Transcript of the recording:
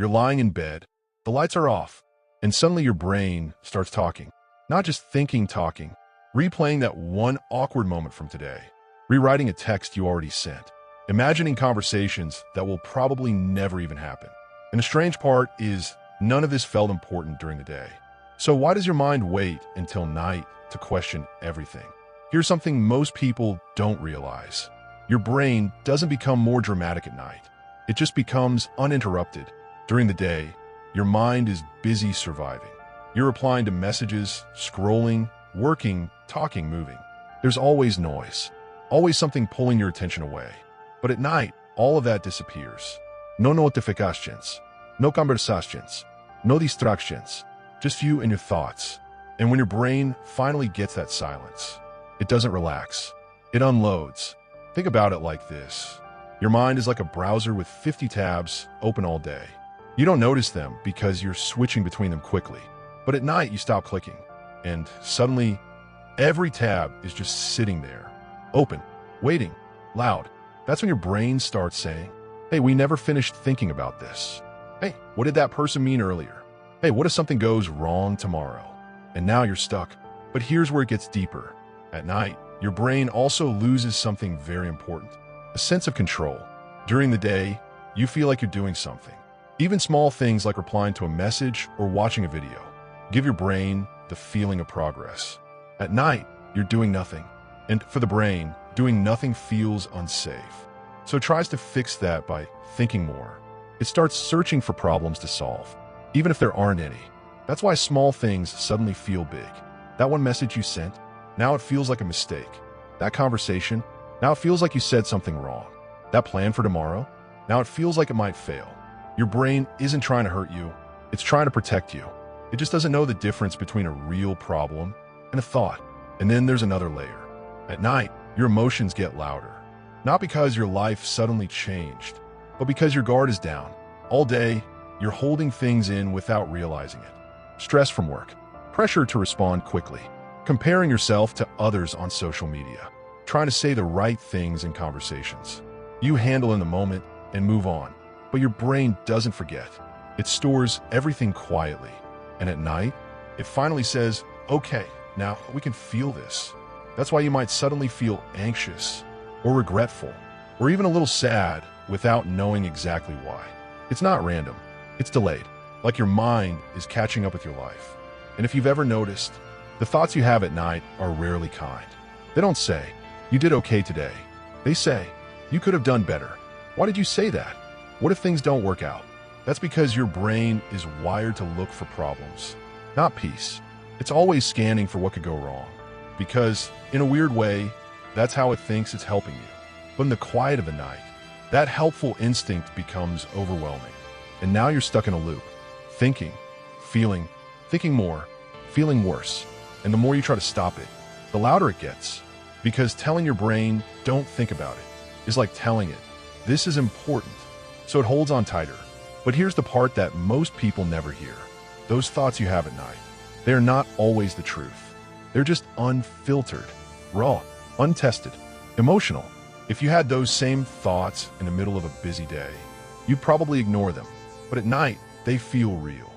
You're lying in bed, the lights are off, and suddenly your brain starts talking. Not just thinking, talking, replaying that one awkward moment from today, rewriting a text you already sent, imagining conversations that will probably never even happen. And the strange part is none of this felt important during the day. So why does your mind wait until night to question everything? Here's something most people don't realize. Your brain doesn't become more dramatic at night. It just becomes uninterrupted. During the day, your mind is busy surviving. You're replying to messages, scrolling, working, talking, moving. There's always noise, always something pulling your attention away. But at night, all of that disappears. No notifications, no conversations, no distractions, just you and your thoughts. And when your brain finally gets that silence, it doesn't relax. It unloads. Think about it like this. Your mind is like a browser with 50 tabs open all day. You don't notice them because you're switching between them quickly. But at night, you stop clicking, and suddenly, every tab is just sitting there, open, waiting, loud. That's when your brain starts saying, hey, we never finished thinking about this. Hey, what did that person mean earlier? Hey, what if something goes wrong tomorrow? And now you're stuck. But here's where it gets deeper. At night, your brain also loses something very important, a sense of control. During the day, you feel like you're doing something. Even small things like replying to a message or watching a video give your brain the feeling of progress. At night, you're doing nothing. And for the brain, doing nothing feels unsafe. So it tries to fix that by thinking more. It starts searching for problems to solve, even if there aren't any. That's why small things suddenly feel big. That one message you sent, now it feels like a mistake. That conversation, now it feels like you said something wrong. That plan for tomorrow, now it feels like it might fail. Your brain isn't trying to hurt you, it's trying to protect you. It just doesn't know the difference between a real problem and a thought. And then there's another layer. At night, your emotions get louder. Not because your life suddenly changed, but because your guard is down. All day, you're holding things in without realizing it. Stress from work, pressure to respond quickly, comparing yourself to others on social media, trying to say the right things in conversations. You handle in the moment and move on, but your brain doesn't forget. It stores everything quietly. And at night, it finally says, okay, now we can feel this. That's why you might suddenly feel anxious or regretful or even a little sad without knowing exactly why. It's not random. It's delayed, like your mind is catching up with your life. And if you've ever noticed, the thoughts you have at night are rarely kind. They don't say, you did okay today. They say, you could have done better. Why did you say that? What if things don't work out? That's because your brain is wired to look for problems, not peace. It's always scanning for what could go wrong. Because, in a weird way, that's how it thinks it's helping you. But in the quiet of the night, that helpful instinct becomes overwhelming. And now you're stuck in a loop. Thinking, feeling, thinking more, feeling worse. And the more you try to stop it, the louder it gets. Because telling your brain, don't think about it, is like telling it, this is important. So it holds on tighter. But here's the part that most people never hear. Those thoughts you have at night, they're not always the truth. They're just unfiltered, raw, untested, emotional. If you had those same thoughts in the middle of a busy day, you'd probably ignore them. But at night, they feel real.